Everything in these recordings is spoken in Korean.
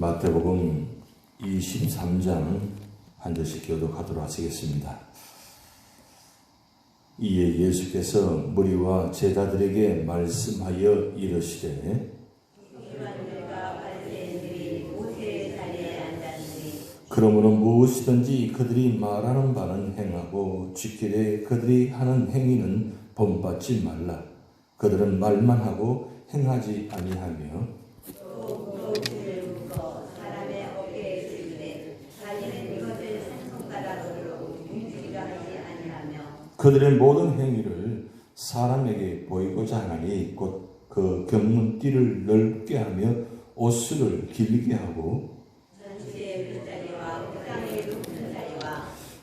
마태복음 23장 한 절씩 교독하도록 하시겠습니다. 이에 예수께서 무리와 제자들에게 말씀하여 이르시되 그러므로 무엇이든지 그들이 말하는 바는 행하고 지키되 그들이 하는 행위는 본받지 말라. 그들은 말만 하고 행하지 아니하며 그들의 모든 행위를 사람에게 보이고자 하나니 곧 그 견문띠를 넓게 하며 옷수를 길게 하고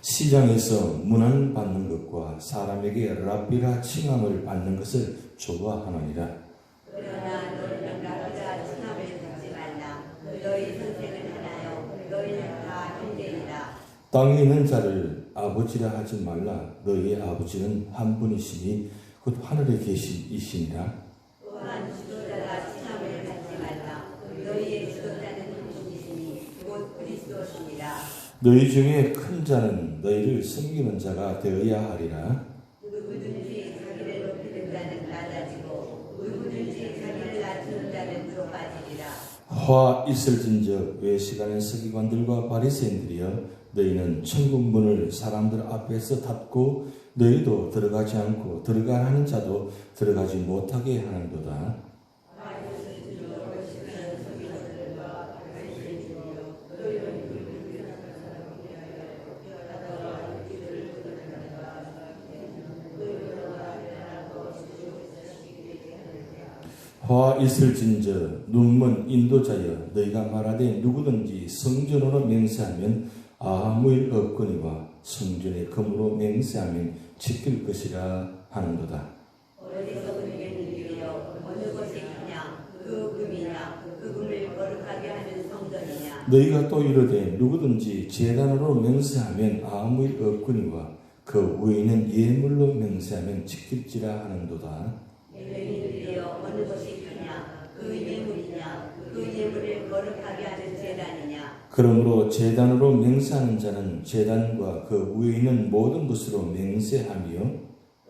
시장에서 문안 받는 것과 사람에게 랍비라 칭함을 받는 것을 좋아하느니라. 그러나 너희는 랍비라 칭함을 받지 말라. 너희 선생은 하나요 너희는 다 형제이라. 땅에 있는 자를 아버지라 하지 말라. 너희의 아버지는 한 분이시니 곧 하늘에 계신 이시니라. 또한 지도자가 칭함을 받지 말라. 너희의 지도자는 한 분이시니 곧 그리스도시니라. 너희 중에 큰 자는 너희를 섬기는 자가 되어야 하리라. 누구든지 자기를 높이는 자는 낮아지고 누구든지 자기를 낮추는 자는 높아지리라. 화 있을진저 외시간의 서기관들과 바리새인들이여 너희는 천국 문을 사람들 앞에서 닫고 너희도 들어가지 않고 들어가야 하는 자도 들어가지 못하게 하는도다. 화 있을진저 눈먼 인도자여 너희가 말하되 누구든지 성전으로 맹세하면 아무 일 없거니와 성전의 금으로 맹세하면 지킬 것이라 하는도다. 어디서 그에게 누리려 어느 것이 크냐 그 금이냐 그 금을 거룩하게 하는 성전이냐. 너희가 또 이르되 누구든지 제단으로 맹세하면 아무 일 없거니와 그 위에 있는 예물로 맹세하면 지킬지라 하는도다. 너희는 누리려 어느 것이 크냐 그 예물이냐 그 예물을 거룩하게 하는 제단이냐. 그러므로 제단으로 맹세하는 자는 제단과 그 위에 있는 모든 것으로 맹세하며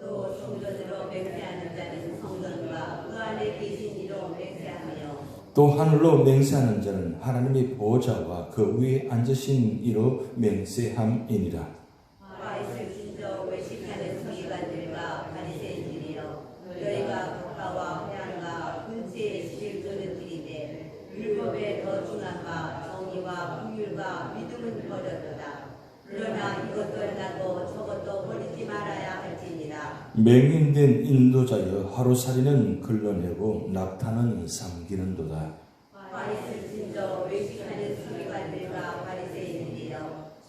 또 성전으로 맹세하는 자는 성전과 그 안에 계신 이로 맹세하며 또 하늘로 맹세하는 자는 하나님의 보좌와 그 위에 앉으신 이로 맹세함이니라. 화 있을진저 외식하는 서기관들과 바리새인들이여 너희가 국가와 회양과 군세에 실조는 길인데 율법에 더 중한 바 정의와 긍휼과 믿음은 버렸도다. 그러나 이것도 나도 저것도 버리지 말아야 할지니라. 맹인된 인도자여 하루살이는 걸러내고 낙타는 삼기는도다. 화 있을진저 외식하는 서기관들과 바리새인들이여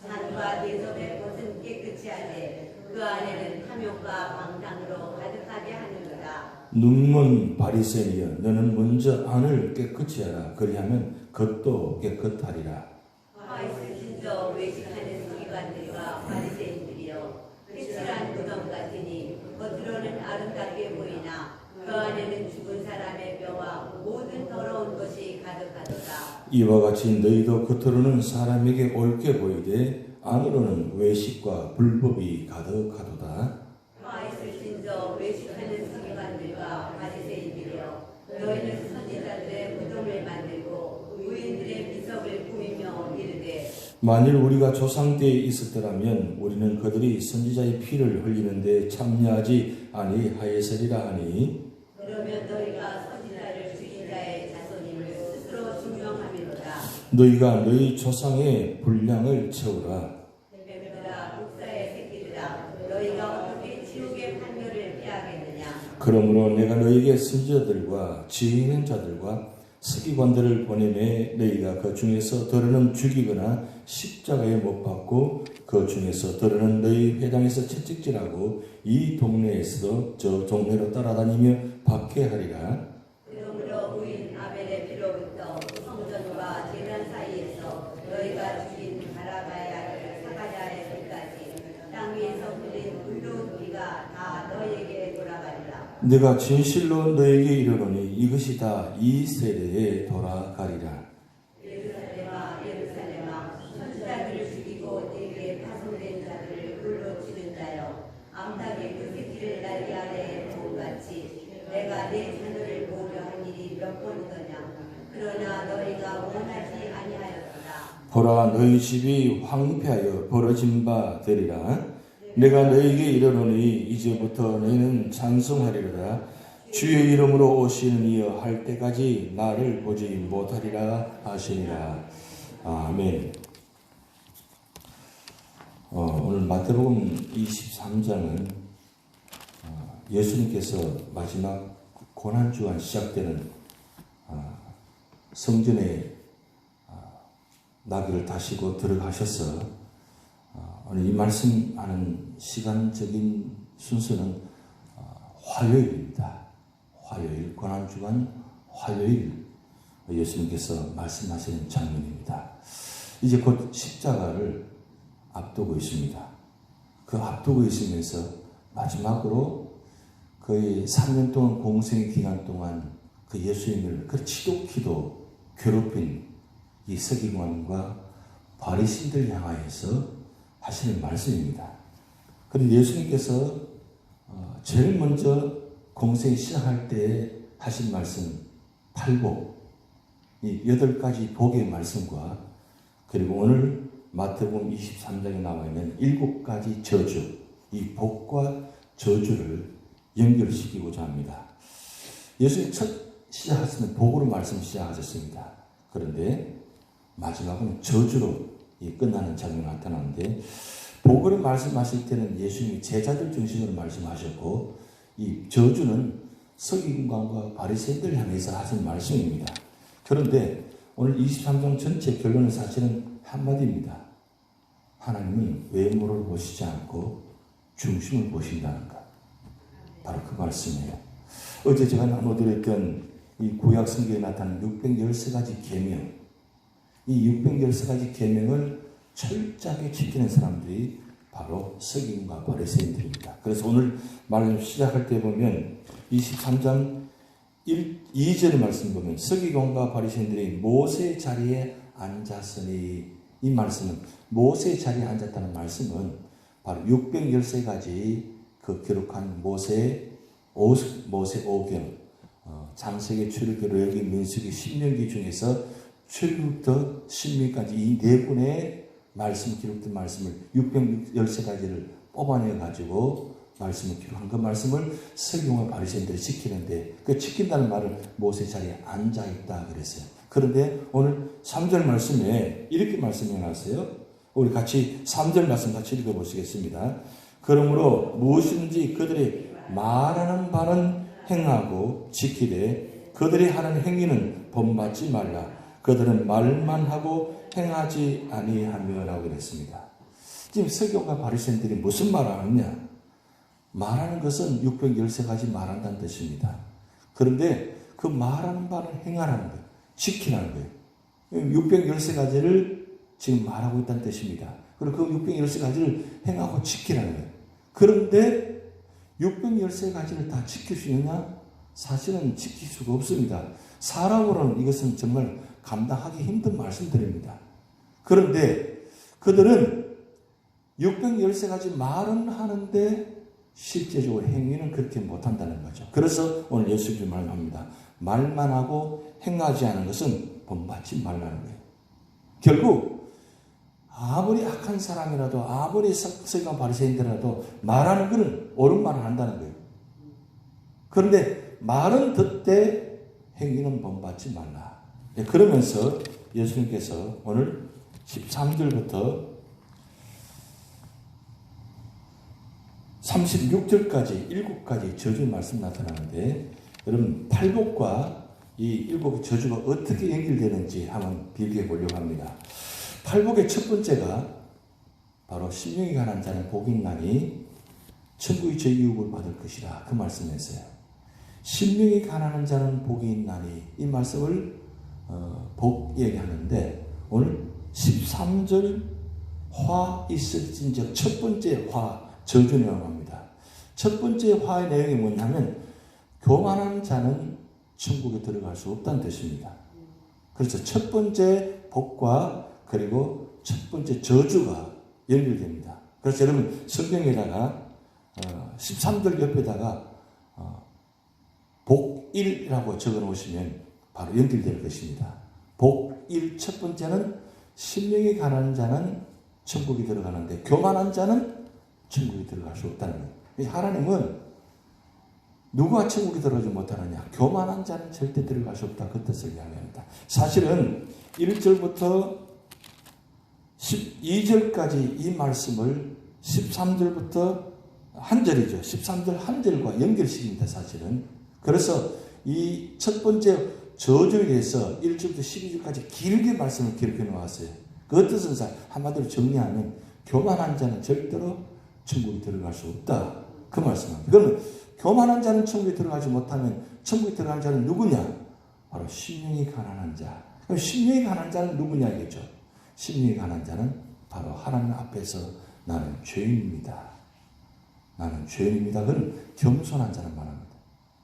산과 대접의 곳은 깨끗이 하되 그 안에는 탐욕과 방탕으로 가득하게 하는도다. 눈먼 바리새인이여 너는 먼저 안을 깨끗이 하라. 그리하면 겉도 깨끗하리라. 화 있을진저 외식하는 서기관들과 바리새인들이여 회칠한 무덤 같으니 겉으로는 아름답게 보이나 그 안에는 죽은 사람의 뼈와 모든 더러운 것이 가득하도다. 이와 같이 너희도 겉으로는 사람에게 옳게 보이되 안으로는 외식과 불법이 가득하도다. 화 있을진저 외식하는 서기관들과 바리새인들이여 너희는 선지자들의 무덤을 만들고 의인들의 비석을 꾸미며 이르되 만일 우리가 조상 때에 있었더라면 우리는 그들이 선지자의 피를 흘리는데 참여하지 아니하였으리라 하니 그러면 너희가 선지자를 죽인 자의 자손임을 스스로 증명함이로다. 너희가 너희 조상의 분량을 채우라. 뱀들아 국사의 새끼들아 너희가 어떻게 지옥의 판결을 피하겠느냐. 그러므로 내가 너희에게 선지자들과 지혜 있는 자들과 서기관들을 보내매 너희가 그 중에서 더러는 죽이거나 십자가에 못 박고 그 중에서 더러는 너희 회당에서 채찍질하고 이 동네에서도 저 동네로 따라다니며 박해하리라. 그러므로 우인 아벨의 피로부터 성전과 제단 사이에서 너희가 죽인 바라바야를 사가랴의 피까지 땅 위에서 흘린 의로운 피가 다 너희에게 돌아가리라. 내가 진실로 너에게 이르노니 이것이 다 이 세대에 돌아가리라. 예루살렘 너희의 자녀를 보려 한 일이 몇 번이더냐. 그러나 너희가 원하지 아니하였도다. 보라, 너희 집이 황폐하여 벌어진 바 되리라. 내가 너희에게 이르노니 이제부터 너희는 찬송하리로다. 주의 이름으로 오시는 이여 할 때까지 나를 보지 못하리라 하시니라. 아멘. 오늘 마태복음 23장은 예수님께서 마지막 고난주간 시작되는 성전에 나귀를 타시고 들어가셔서 오늘 이 말씀하는 시간적인 순서는 화요일입니다. 화요일, 고난주간 화요일 예수님께서 말씀하시는 장면입니다. 이제 곧 십자가를 앞두고 있습니다. 그 앞두고 있으면서 마지막으로 거의 3년 동안 공생의 기간 동안 그 예수님을 그 지독히도 괴롭힌 이 서기관과 바리새인들 향하여서 하시는 말씀입니다. 그런데 예수님께서 제일 먼저 공생 시작할 때 하신 말씀 8복, 이 8가지 복의 말씀과 그리고 오늘 마태복음 23장에 나와 있는 7가지 저주, 이 복과 저주를 연결시키고자 합니다. 예수님 첫 시작하시는 복으로 말씀 시작하셨습니다. 그런데 마지막은 저주로 끝나는 장면이 나타나는데, 복으로 말씀하실 때는 예수님이 제자들 중심으로 말씀하셨고, 이 저주는 서기관과 바리새인들 향해서 하신 말씀입니다. 그런데 오늘 23장 전체 결론은 사실은 한마디입니다. 하나님은 외모를 보시지 않고 중심을 보신다는 것. 바로 그 말씀이에요. 어제 제가 나눠드렸던 이 구약 성경에 나타나는 613가지 계명, 이 613가지 계명을 철저하게 지키는 사람들이 바로 서기관과 바리새인들입니다. 그래서 오늘 말씀 시작할 때 보면 23장 2절의 말씀 보면 서기관과 바리새인들이 모세 자리에 앉았으니, 이 말씀은 모세 자리에 앉았다는 말씀은 바로 613가지 그 기록한 모세 5경, 장세기, 출애굽기, 레위기, 민수기, 신명기 중에서 출애굽부터 신명기까지 이 네 권의 말씀, 기록된 말씀을 613가지를 뽑아내 가지고 말씀을 기록한 그 말씀을 서기관과 바리새인들이 지키는데, 그 지킨다는 말을 모세 자리에 앉아 있다 그랬어요. 그런데 오늘 3절 말씀에 이렇게 말씀해 놨어요. 우리 같이 3절 말씀 같이 읽어보시겠습니다. 그러므로 무엇이든지 그들이 말하는 바는 행하고 지키되 그들이 하는 행위는 본받지 말라. 그들은 말만 하고 행하지 아니하며 라고 그랬습니다. 지금 서기관과 바리새인들이 무슨 말을 하느냐? 말하는 것은 613가지 말한다는 뜻입니다. 그런데 그 말하는 바를 행하라는 거예요. 지키라는 거예요. 613가지를 지금 말하고 있다는 뜻입니다. 그리고 그 613가지를 행하고 지키라는 거예요. 그런데 613가지를 다 지킬 수 있느냐? 사실은 지킬 수가 없습니다. 사람으로는 이것은 정말 감당하기 힘든 말씀들입니다. 그런데 그들은 613가지 말은 하는데 실제적으로 행위는 그렇게 못한다는 거죠. 그래서 오늘 예수님이 말합니다. 말만 하고 행하지 않은 것은 본받지 말라는 거예요. 결국 아무리 악한 사람이라도, 아무리 서기관 바리새인들이라도 말하는 것은 옳은 말을 한다는 거예요. 그런데 말은 듣되 행위는 본받지 말라. 그러면서 예수님께서 오늘 13절부터 36절까지 7가지 저주 말씀 나타나는데, 여러분 팔복과 이 7개 저주가 어떻게 연결되는지 한번 비교해 보려고 합니다. 팔복의 첫 번째가 바로 신명이 가난 자는 복이 있나니 천국의 저유업을 받을 것이라, 그 말씀이었어요. 신명이 가난한 자는 복이 있나니, 이 말씀을 복 얘기하는데, 오늘 13절 화 있을진즉 첫 번째 화 저주 내용합니다. 첫 번째 화의 내용이 뭐냐면 교만한 자는 천국에 들어갈 수 없다는 뜻입니다. 그래서 첫 번째 복과 그리고 첫 번째 저주가 연결됩니다. 그래서 여러분 성경에다가 13절 옆에다가 복 복 1이라고 적어 놓으시면 바로 연결될 것입니다. 복 1 첫 번째는 심령이 가난한 자는 천국에 들어가는데 교만한 자는 천국에 들어갈 수 없다는 거예요. 하나님은 누가 천국에 들어가지 못하느냐? 교만한 자는 절대 들어갈 수 없다. 그 뜻을 이야기합니다. 사실은 1절부터 12절까지 이 말씀을 13절부터 한 절이죠. 13절 한 절과 연결시킵니다. 사실은. 그래서 이 첫 번째 저주에 대해서 1절부터 12절까지 길게 말씀을 기록해 놓았어요. 그 뜻은 한마디로 정리하면 교만한 자는 절대로 천국에 들어갈 수 없다. 그 말씀입니다. 그러면 교만한 자는 천국에 들어가지 못하면 천국에 들어간 자는 누구냐? 바로 심령이 가난한 자. 그럼 심령이 가난한 자는 누구냐겠죠? 심령이 가난한 자는 바로 하나님 앞에서 나는 죄인입니다. 나는 죄인입니다. 그건 겸손한 자는 말합니다.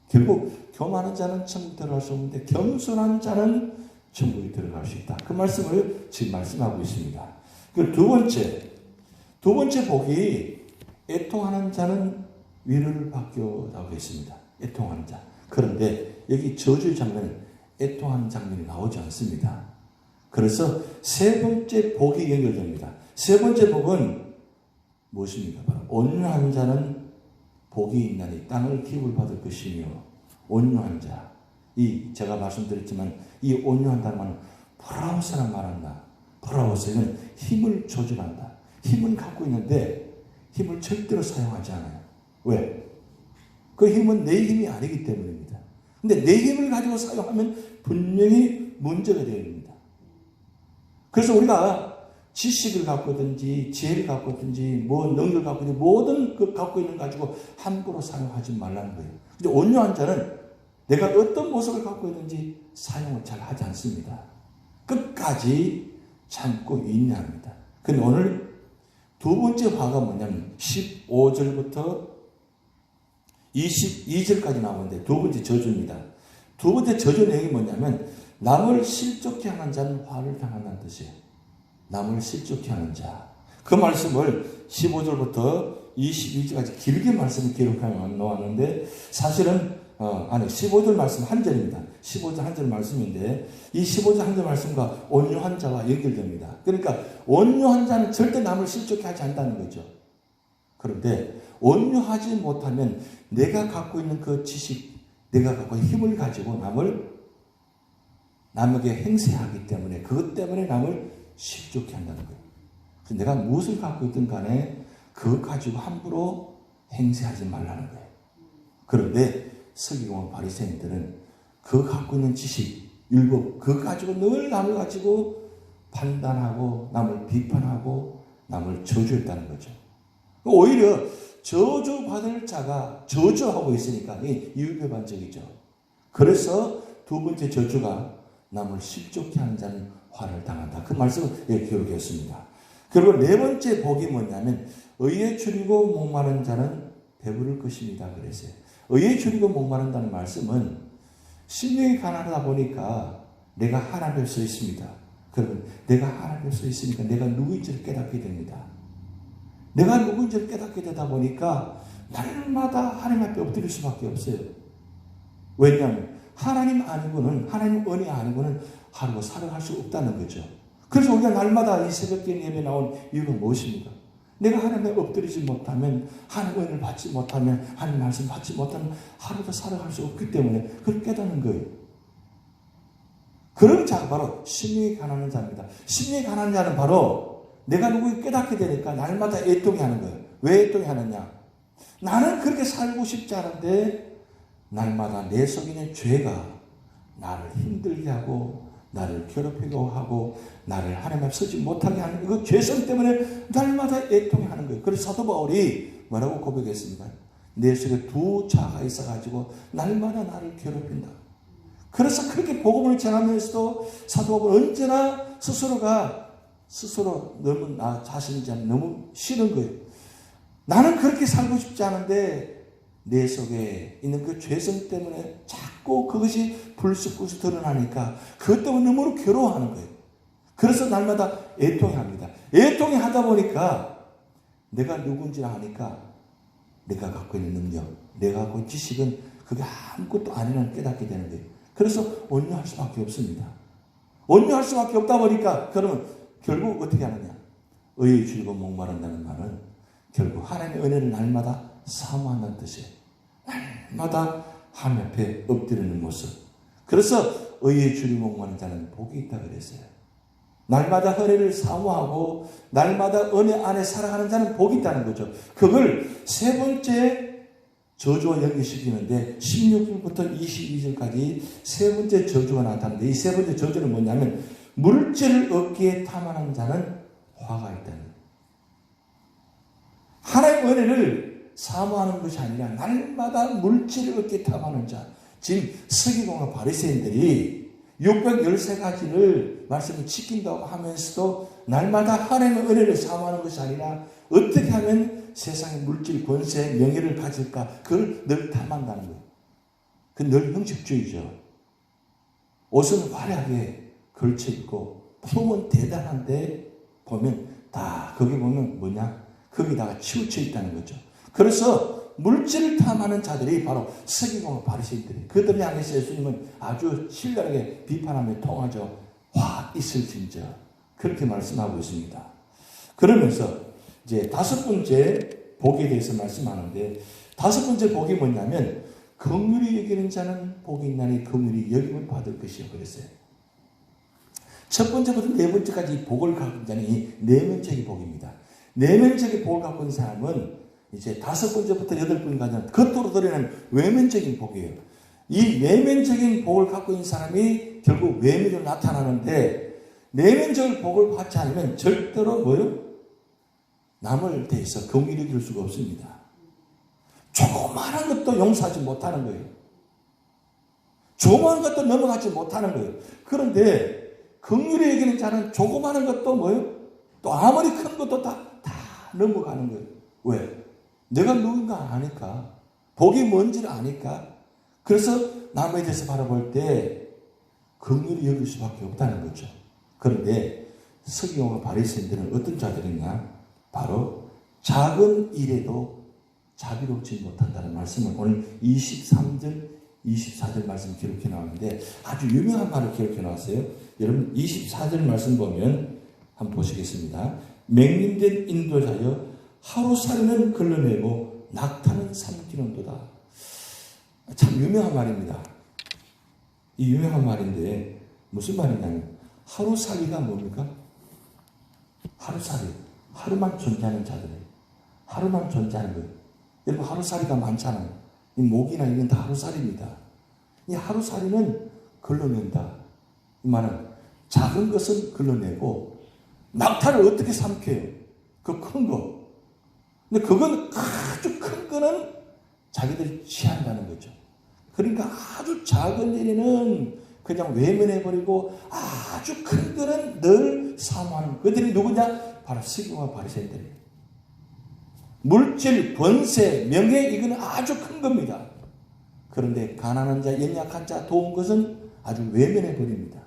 결국 교만한 자는 천국에 들어갈 수 없는데 겸손한 자는 천국에 들어갈 수 있다. 그 말씀을 지금 말씀하고 있습니다. 그 두 번째 복이 애통하는 자는 위로를 받기라고 했습니다. 애통하는 자. 그런데 여기 저주의 장면은 애통하는 장면이 나오지 않습니다. 그래서 세 번째 복이 연결됩니다. 세 번째 복은 무엇입니까? 바로 온유한 자는 복이 있나니 땅을 기업을 받을 것이며 온유한 자. 제가 말씀드렸지만 이 온유한다는 말은 프라우스라는 말한다. 프라우스는 힘을 조절한다. 힘은 갖고 있는데 힘을 절대로 사용하지 않아요. 왜? 그 힘은 내 힘이 아니기 때문입니다. 근데 내 힘을 가지고 사용하면 분명히 문제가 됩니다. 그래서 우리가 지식을 갖고 있든지 지혜를 갖고 있든지 능력을 갖고 있든지 모든 그 갖고 있는 거 가지고 함부로 사용하지 말라는 거예요. 근데 온유한 자는 내가 어떤 모습을 갖고 있는지 사용을 잘 하지 않습니다. 끝까지 참고 인내합니다. 근데 오늘 두 번째 화가 뭐냐면 15절부터 22절까지 나오는데 두 번째 저주입니다. 두 번째 저주 내용이 뭐냐면 남을 실족케 하는 자는 화를 당한다는 뜻이에요. 남을 실족케 하는 자. 그 말씀을 15절부터 22절까지 길게 말씀을 기록해 놓았는데 사실은 15절 말씀 한 절입니다. 15절 한 절 말씀인데 이 15절 한 절 말씀과 온유한 자와 연결됩니다. 그러니까 온유한 자는 절대 남을 실족케 하지 않는다는 거죠. 그런데 온유하지 못하면 내가 갖고 있는 그 지식, 내가 갖고 있는 힘을 가지고 남에게 행세하기 때문에 그것 때문에 남을 실족케 한다는 거예요. 그래서 내가 무엇을 갖고 있든 간에 그것 가지고 함부로 행세하지 말라는 거예요. 그런데 서기관과 바리새인들은 그 갖고 있는 지식, 율법, 그거 가지고 늘 남을 가지고 판단하고 남을 비판하고 남을 저주했다는 거죠. 오히려 저주받을 자가 저주하고 있으니까 이율배반적이죠. 그래서 두 번째 저주가 남을 실족케 하는 자는 화를 당한다. 그 말씀을 기록했습니다. 그리고 네 번째 복이 뭐냐면 의에 줄이고 목마른 자는 배부를 것입니다. 그랬어요. 의에 줄이고 목마른다는 말씀은 심령이 가난하다 보니까 내가 하나님을 서 있습니다. 그러면 내가 하나님을 서 있으니까 내가 누구인지를 깨닫게 됩니다. 내가 누구인지를 깨닫게 되다 보니까 날마다 하나님 앞에 엎드릴 수밖에 없어요. 왜냐하면 하나님 아니고는 하나님 은혜 아니고는 하루가 살아갈 수 없다는 거죠. 그래서 우리가 날마다 이 새벽기도 예배 나온 이유가 무엇입니까? 내가 하나님에 엎드리지 못하면 하나님 은혜를 받지 못하면 하나님 말씀 받지 못하면 하루도 살아갈 수 없기 때문에 그걸 깨닫는 거예요. 그런 자가 바로 심령이 가난한 자입니다. 심령이 가난한 자는 바로 내가 누구를 깨닫게 되니까 날마다 애통이 하는 거예요. 왜 애통이 하느냐? 나는 그렇게 살고 싶지 않은데 날마다 내 속에 있는 죄가 나를 힘들게 하고 나를 괴롭히고 하고 나를 하나님 앞에 서지 못하게 하는 그 죄성 때문에 날마다 애통이 하는 거예요. 그래서 사도 바울이 뭐라고 고백했습니까? 내 속에 두 자가 있어가지고 날마다 나를 괴롭힌다. 그래서 그렇게 복음을 전하면서도 사도 바울은 언제나 스스로 너무 나 자신이 너무 싫은 거예요. 나는 그렇게 살고 싶지 않은데 내 속에 있는 그 죄성 때문에 자꾸 그것이 불쑥불쑥 드러나니까 그것 때문에 너무 괴로워하는 거예요. 그래서 날마다 애통이 합니다. 애통이 하다 보니까 내가 누군지 아니까 내가 갖고 있는 능력, 내가 갖고 있는 지식은 그게 아무것도 아니라는 깨닫게 되는 거예요. 그래서 온유할 수밖에 없습니다. 온유할 수밖에 없다 보니까 그러면 결국 어떻게 하느냐? 의에 줄이고 목마른다는 말은 결국 하나님의 은혜를 날마다 사모한다는 뜻이에요. 날마다 하나님 앞에 엎드리는 모습. 그래서 의에 줄이고 목마른 자는 복이 있다 그랬어요. 날마다 은혜를 사모하고 날마다 은혜 안에 살아가는 자는 복이 있다는 거죠. 그걸 세 번째 저주와 연결시키는데 16절부터 22절까지 세 번째 저주가 나타나는데 이 세 번째 저주는 뭐냐면 물질을 얻기에 탐하는 자는 화가 있다는 거예요. 하나님의 은혜를 사모하는 것이 아니라 날마다 물질을 얻기에 탐하는 자. 지금 서기관과 바리새인들이 613가지를 말씀을 지킨다고 하면서도 날마다 하나님의 은혜를 사모하는 것이 아니라 어떻게 하면 세상의 물질, 권세, 명예를 가질까 그걸 늘 탐한다는 거예요. 그 늘 형식주의죠. 옷은 화려하게 걸쳐 입고 품은 대단한데 보면 다 거기 보면 뭐냐? 거기다가 치우쳐 있다는 거죠. 그래서 물질을 탐하는 자들이 바로 서기관과 바리새인들이 그들을 향해서 예수님은 아주 신랄하게 비판하며 통하죠. 화 있을진저 그렇게 말씀하고 있습니다. 그러면서 이제 다섯 번째 복에 대해서 말씀하는데 다섯 번째 복이 뭐냐면 긍휼히 여기는 자는 복이 있나니 긍휼히 여김을 받을 것이요 그랬어요. 첫 번째부터 네 번째까지 복을 갖은 자는 이 내면적인 복입니다. 내면적인 복을 갖고 있는 사람은 이제 다섯 번째부터 여덟 번까지는 겉으로 드러나는 외면적인 복이에요. 이 내면적인 복을 갖고 있는 사람이 결국 외면으로 나타나는데 내면적인 복을 받지 않으면 절대로 뭐요? 남을 대해서 긍휼히 여길 수가 없습니다. 조그마한 것도 용서하지 못하는 거예요. 조그마한 것도 넘어가지 못하는 거예요. 그런데 긍휼히 여기는 자는 조그마한 것도 뭐요? 또 아무리 큰 것도 다 넘어가는 거예요. 왜? 내가 누군가 아니까. 복이 뭔지를 아니까. 그래서 남에 대해서 바라볼 때 긍휼히 여길 수밖에 없다는 거죠. 그런데 서기관과 바리새인들은 어떤 자들이냐? 바로 작은 일에도 자비롭지 못한다는 말씀을 오늘 23절, 24절 말씀 기록해 나왔는데 아주 유명한 말을 기록해 나왔어요. 여러분 24절 말씀 보면 한번 보시겠습니다. 맹림된 인도자여 하루살이는 걸러내고 낙타는 삼키는도다. 참 유명한 말입니다. 이 유명한 말인데 무슨 말이냐면 하루살이가 뭡니까? 하루살이. 하루만 존재하는 자들이에요. 하루만 존재하는 거예요. 여러분 하루살이가 많잖아요. 이 목이나 이건 다 하루살이입니다. 이 하루살이는 걸러낸다. 이 말은 작은 것은 걸러내고 낙타를 어떻게 삼켜요? 그 큰 거. 근데 그건 아주 큰 거는 자기들이 취한다는 거죠. 그러니까 아주 작은 일에는 그냥 외면해버리고 아주 큰 거는 늘 사모하는 그들이 누구냐? 바로 서기관과 바리새인들이에요. 물질, 권세, 명예 이거는 아주 큰 겁니다. 그런데 가난한 자, 연약한 자, 도운 것은 아주 외면해버립니다.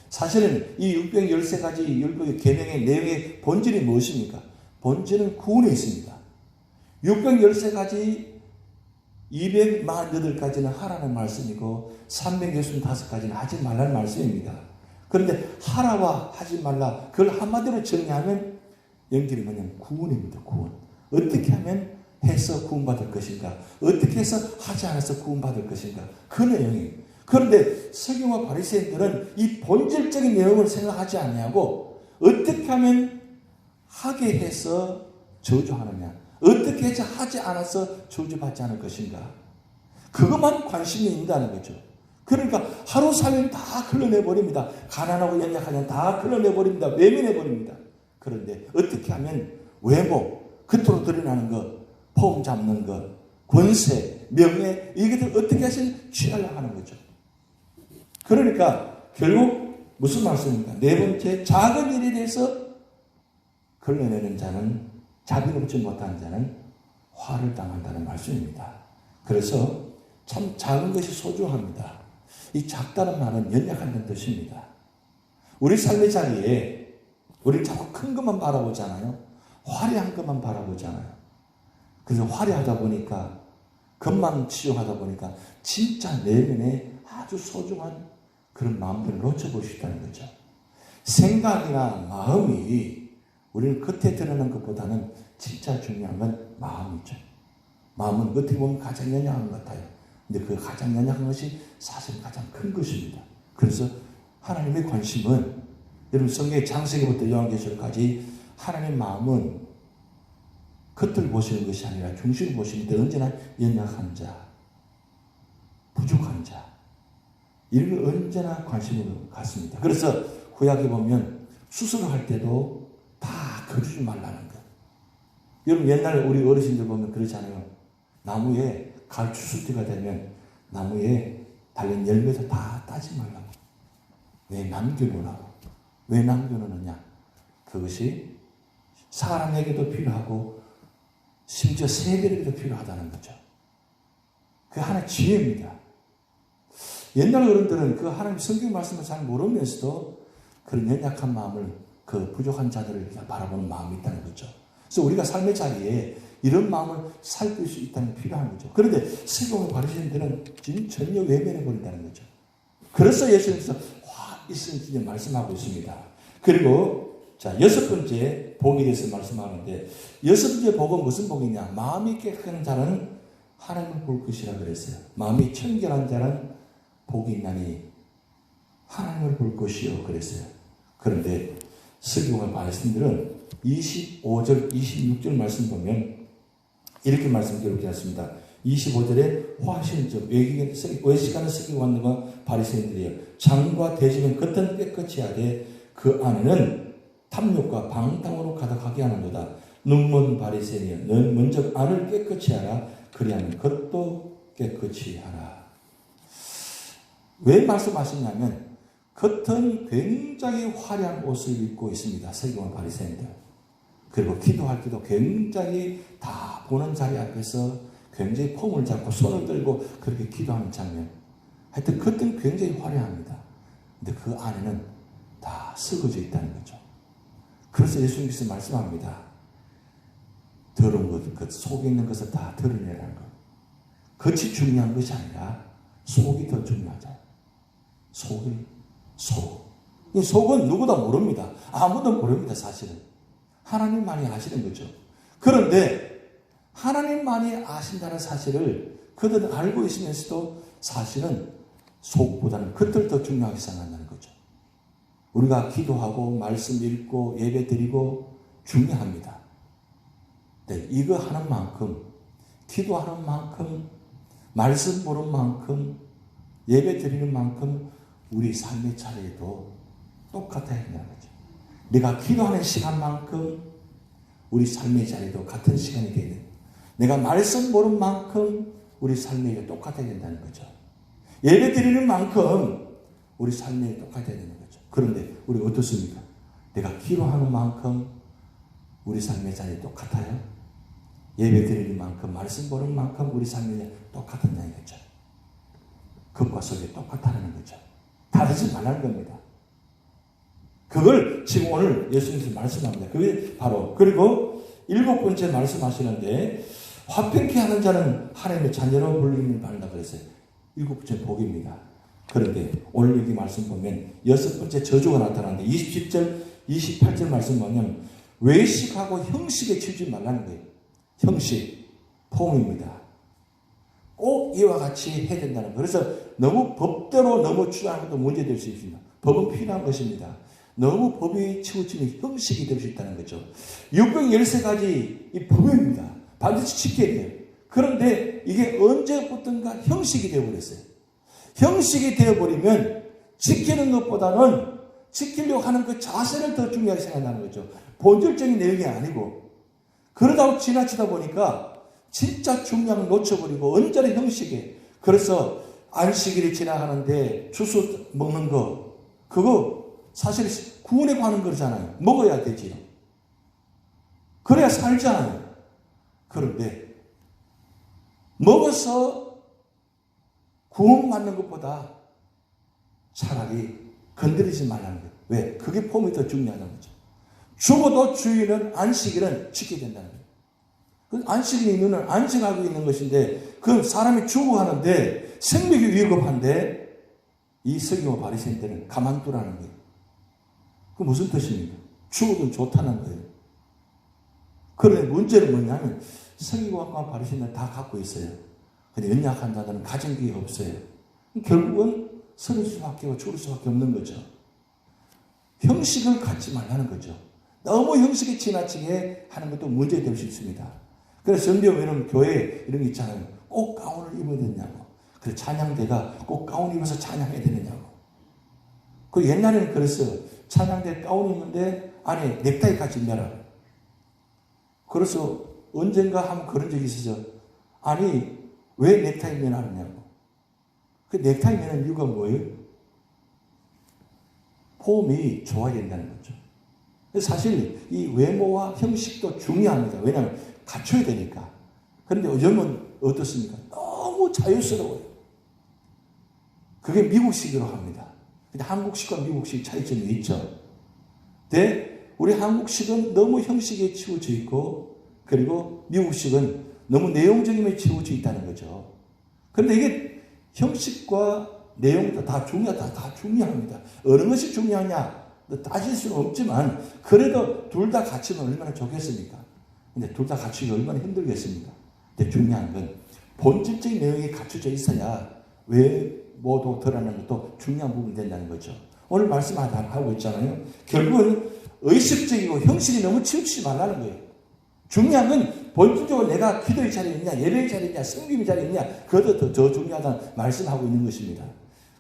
사실은 이 613가지 계명의 내용의 본질이 무엇입니까? 본질은 구원에 있습니다. 613가지 248가지는 하라는 말씀이고 365가지는 하지 말라는 말씀입니다. 그런데 하라와 하지 말라 그걸 한마디로 정리하면 연결이 뭐냐면 구원입니다. 구원. 어떻게 하면 해서 구원받을 것인가? 어떻게 해서 하지 않아서 구원받을 것인가? 그 내용이에요. 그런데 서기관과 바리새인들은 이 본질적인 내용을 생각하지 않냐고 어떻게 하면 하게 해서 저주하느냐? 어떻게 해서 하지 않아서 저주받지 않을 것인가? 그것만 관심이 있다는 거죠. 그러니까 하루 살일 다 흘러내버립니다. 가난하고 연약하냐 다 흘러내버립니다. 외면해버립니다. 그런데 어떻게 하면 외모, 겉으로 드러나는 것, 폼 잡는 것, 권세, 명예 이것들 어떻게 하시면 취하려고 하는 거죠. 그러니까 결국 무슨 말씀입니까? 네 번째 작은 일에 대해서 걸러내는 자는 자비롭지 못한 자는 화를 당한다는 말씀입니다. 그래서 참 작은 것이 소중합니다. 이 작다는 말은 연약한다는 뜻입니다. 우리 삶의 자리에 우리 자꾸 큰 것만 바라보잖아요. 화려한 것만 바라보잖아요. 그래서 화려하다 보니까 것만 치중하다 보니까 진짜 내면에 아주 소중한 그런 마음들을 놓쳐볼 수 있다는 거죠. 생각이나 마음이 우리는 겉에 드러나는 것보다는 진짜 중요한 건 마음이죠. 마음은 겉에 보면 가장 연약한 것 같아요. 근데 그 가장 연약한 것이 사실 가장 큰 것입니다. 그래서 하나님의 관심은 여러분 성경의 창세기부터 요한계시록까지 하나님의 마음은 겉을 보시는 것이 아니라 중심을 보시는데 언제나 연약한 자, 부족한 자 이런 걸 언제나 관심을 갖습니다. 그래서 구약에 보면 수술을 할 때도 다 거두지 말라는 것. 여러분 옛날 우리 어르신들 보면 그러잖아요. 나무에 가을 추수때가 되면 나무에 달린 열매도 다 따지 말라고. 왜 남겨놓으라고. 왜 남겨놓느냐. 그것이 사람에게도 필요하고 심지어 새들에게도 필요하다는 거죠. 그 하나의 지혜입니다. 옛날 어른들은 그 하나님 성경 말씀을 잘 모르면서도 그런 연약한 마음을 그 부족한 자들을 바라보는 마음이 있다는 거죠. 그래서 우리가 삶의 자리에 이런 마음을 살필 수 있다는 게 필요한 거죠. 그런데 세공의 바리새인들은 전혀 외면해 버린다는 거죠. 그래서 예수님께서 화 있으니 말씀하고 있습니다. 그리고 자 여섯 번째 복에 대해서 말씀하는데 여섯 번째 복은 무슨 복이냐? 마음이 깨끗한 자는 하나님을 볼 것이라 그랬어요. 마음이 청결한 자는 복이 있나니 하나님을 볼 것이요 그랬어요. 그런데 설교의 바리새인들은 25절, 26절 말씀 보면 이렇게 말씀 기록되었습니다. 25절에 화하시는 적 외식하는 서기관들과 바리새인들이여 장과 대지는 겉은 깨끗이 하되 그 안에는 탐욕과 방탕으로 가득하게 하는도다. 눈먼 바리새인이여 너는 먼저 안을 깨끗이 하라. 그리하면 겉도 깨끗이 하라. 왜 말씀하시냐면 겉은 굉장히 화려한 옷을 입고 있습니다. 서기관 바리새인들. 그리고 기도할 때도 굉장히 다 보는 자리 앞에서 굉장히 폼을 잡고 손을 들고 그렇게 기도하는 장면. 하여튼 겉은 굉장히 화려합니다. 근데 그 안에는 다 썩어져 있다는 거죠. 그래서 예수님께서 말씀합니다. 더러운 것, 그 속에 있는 것을 다 드러내라는 것. 겉이 중요한 것이 아니라 속이 더 중요하죠. 이 속은 누구도 모릅니다. 아무도 모릅니다, 사실은. 하나님만이 아시는 거죠. 그런데 하나님만이 아신다는 사실을 그들은 알고 있으면서도 사실은 속보다는 겉을 더 중요하게 생각한다는 거죠. 우리가 기도하고 말씀 읽고 예배 드리고 중요합니다. 네, 이거 하는 만큼 기도하는 만큼 말씀 보는 만큼 예배 드리는 만큼 우리 삶의 차례도 똑같아야 한다는 거죠. 내가 기도하는 시간만큼 우리 삶의 자리도 같은 시간이 되야 된다. 내가 말씀 보는 만큼 우리 삶의 자리가 똑같아야 된다는 거죠. 예배 드리는 만큼 우리 삶이 똑같아야 되는 거죠. 그런데 우리 어떻습니까? 내가 기도하는 만큼 우리 삶의 자리 똑같아요? 예배 드리는 만큼 말씀 보는 만큼 우리 삶의 자리 똑같다는 거죠. 겉과 속이 똑같다는 거죠. 다르지 말라는 겁니다. 그걸 지금 오늘 예수님께서 말씀합니다. 그게 바로 그리고 일곱 번째 말씀하시는데 화평케 하는 자는 하나님의 자녀로 불림을 받는다 그랬어요. 일곱 번째 복입니다. 그런데 오늘 여기 말씀 보면 여섯 번째 저주가 나타나는데 27절, 28절 말씀 보면 외식하고 형식에 치지 말라는 거예요. 형식, 폼입니다. 꼭 이와 같이 해야 된다는 거예요. 그래서 너무 법대로 너무 주장하는 것도 문제될 수 있습니다. 법은 필요한 것입니다. 너무 법이 치우치면 형식이 될 수 있다는 거죠. 613가지 이 법입니다. 반드시 지켜야 돼요. 그런데 이게 언제부턴가 형식이 되어버렸어요. 형식이 되어버리면 지키는 것보다는 지키려고 하는 그 자세를 더 중요하게 생각하는 거죠. 본질적인 내용이 아니고. 그러다 지나치다 보니까 진짜 중요한 걸 놓쳐버리고 언제나 형식에. 그래서 안식일이 지나가는데 추수 먹는 거 그거 사실 구원에 관한 거잖아요. 먹어야 되지요. 그래야 살잖아요. 그런데 먹어서 구원받는 것보다 차라리 건드리지 말라는 거예요. 왜? 그게 폼이 더 중요하다는 거죠. 죽어도 주일은 안식일은 지켜야 된다는 거예요. 그 안식이 있는 한 안식하고 있는 것인데 그 사람이 죽어가는데 생명이 위급한데 이 서기관 바리새인들은 가만두라는 거예요. 그 무슨 뜻입니까? 죽어도 좋다는 거예요. 그런데 문제는 뭐냐면 서기관과 바리새인들은 다 갖고 있어요. 근데 연약한 자들은 가진 게 없어요. 결국은 서릴 수밖에 없고 죽을 수밖에 없는 거죠. 형식을 갖지 말라는 거죠. 너무 형식에 지나치게 하는 것도 문제될 수 있습니다. 그래서 전대회는 교회 이런 게 있잖아요. 꼭 가운을 입어야 되냐고. 그래서 찬양대가 꼭 가운 입어서 찬양해야 되느냐고. 그 옛날에는 그랬어요. 찬양대 가운 입는데 안에 넥타이 같이 매라. 그래서 언젠가 한번 그런 적이 있어서 아니 왜 넥타이 매라느냐고. 그 넥타이 매는 이유가 뭐예요? 폼이 좋아야 된다는 거죠. 사실 이 외모와 형식도 중요합니다. 왜냐하면 갖춰야 되니까. 그런데 요즘은 어떻습니까? 너무 자유스러워요. 그게 미국식으로 합니다. 근데 한국식과 미국식 차이점이 있죠. 근데 우리 한국식은 너무 형식에 치우쳐 있고 그리고 미국식은 너무 내용적임에 치우쳐 있다는 거죠. 그런데 이게 형식과 내용도 다 중요하다. 다 중요합니다. 어느 것이 중요하냐 따질 수는 없지만 그래도 둘 다 갖추면 얼마나 좋겠습니까? 근데 둘 다 갖추기 얼마나 힘들겠습니까? 근데 중요한 건 본질적인 내용이 갖춰져 있어야 외모도 드러나는 것도 중요한 부분이 된다는 거죠. 오늘 말씀하고 있잖아요. 결국은 의식적이고 형식이 너무 치우치지 말라는 거예요. 중요한 건 본질적으로 내가 기도의 자리에 있냐, 예배의 자리에 있냐, 성김의 자리에 있냐, 그것도 더 중요하다는 말씀하고 있는 것입니다.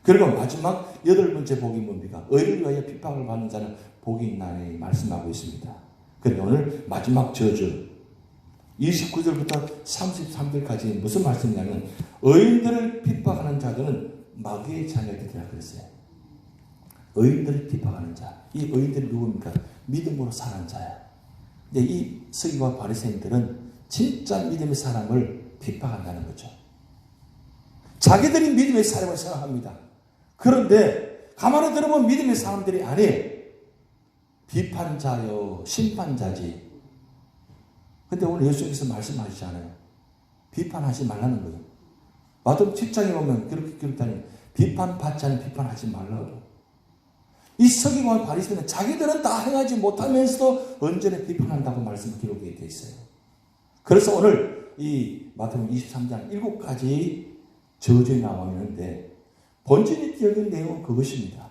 그리고 마지막 8번째 복이 뭡니까? 의를 위하여 핍박을 받는 자는 복이 있나니 말씀하고 있습니다. 그런데 오늘 마지막 저주 29절부터 33절까지 무슨 말씀이냐면 의인들을 핍박하는 자들은 마귀의 자녀들이라 그랬어요. 의인들을 핍박하는 자. 이 의인들이 누굽니까? 믿음으로 사는 자야. 근데 이 서기관 바리새인들은 진짜 믿음의 사람을 핍박한다는 거죠. 자기들이 믿음의 사람을 생각합니다. 그런데 가만히 들어보면 믿음의 사람들이 아니에요. 비판자요, 심판자지. 근데 오늘 예수님께서 말씀하시잖아요. 비판하지 말라는 거예요. 마태복음 7장에 보면 그렇게 기록하니 비판받지 않은 비판하지 말라고. 이 서기관 바리새인은 자기들은 다 행하지 못하면서도 언제나 비판한다고 말씀 기록이 되어 있어요. 그래서 오늘 이 마태복음 23장 7가지 저주에 나와 있는데 본질적인 내용은 그것입니다.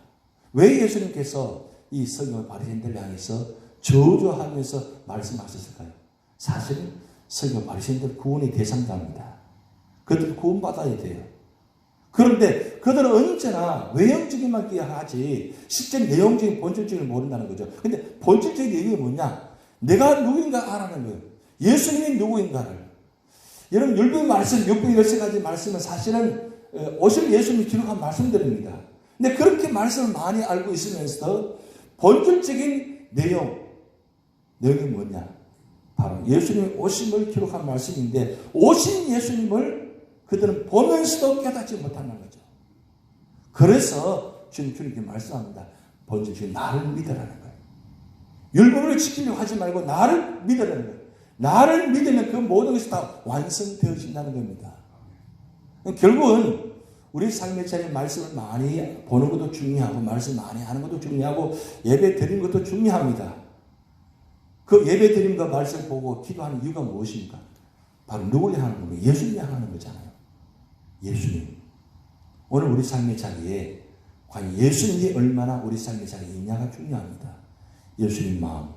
왜 예수님께서 이 서기관 바리새인들을 향해서 저주하면서 말씀하셨을까요? 사실은 서기관 바리새인들 구원의 대상자입니다. 그들은 구원받아야 돼요. 그런데 그들은 언제나 외형적인만 기하지 실제 내용적인 본질적인 모른다는 거죠. 근데 본질적인 내용이 뭐냐? 내가 누구인가 알아는 거예요. 예수님이 누구인가를. 여러분 율법의 말씀 613가지 말씀은 사실은 오실 예수님이 기록한 말씀들입니다. 근데 그렇게 말씀을 많이 알고 있으면서도 본질적인 내용이 뭐냐? 바로 예수님이 오심을 기록한 말씀인데 오신 예수님을 그들은 보면서도 깨닫지 못한다는 거죠. 그래서 주님께 말씀합니다. 본질적인 나를 믿으라는 거예요. 율법을 지키려고 하지 말고 나를 믿으라는 거예요. 나를 믿으면 그 모든 것이 다 완성되어진다는 겁니다. 결국은 우리 삶의 자리에 말씀을 많이 보는 것도 중요하고 말씀 많이 하는 것도 중요하고 예배 드리는 것도 중요합니다. 그 예배 드림과 말씀 보고 기도하는 이유가 무엇입니까? 바로 누구를 향하는 겁니까? 예수님을 향하는 거잖아요. 예수님. 오늘 우리 삶의 자리에 과연 예수님이 얼마나 우리 삶의 자리에 있냐가 중요합니다. 예수님 마음,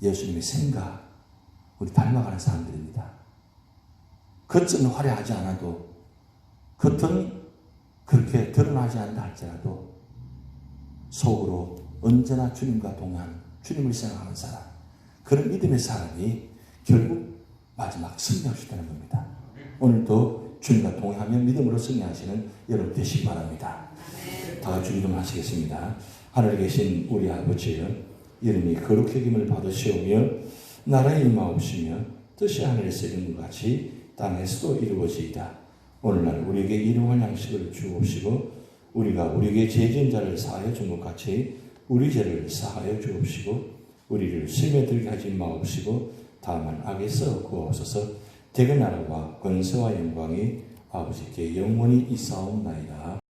예수님의 생각, 우리 닮아가는 사람들입니다. 겉은 화려하지 않아도 겉은 그렇게 드러나지 않는다 할지라도 속으로 언제나 주님과 동행, 주님을 생각하는 사람, 그런 믿음의 사람이 결국 마지막 승리할 수 있다는 겁니다. 오늘도 주님과 동행하며 믿음으로 승리하시는 여러분 되시기 바랍니다. 다 같이 기도하시겠습니다. 하늘에 계신 우리 아버지여, 이름이 거룩히 여김을 받으시오며 나라의 임하옵시며 뜻이 하늘에서 이룬 것 같이 땅에서도 이루어지이다. 오늘날 우리에게 일용할 양식을 주옵시고 우리가 우리에게 죄 지은 자를 사하여 준 것 같이 우리 죄를 사하여 주옵시고 우리를 시험에 들게 하지 마옵시고 다만 악에서 구하옵소서. 대개 나라와 권세와 영광이 아버지께 영원히 있사옵나이다.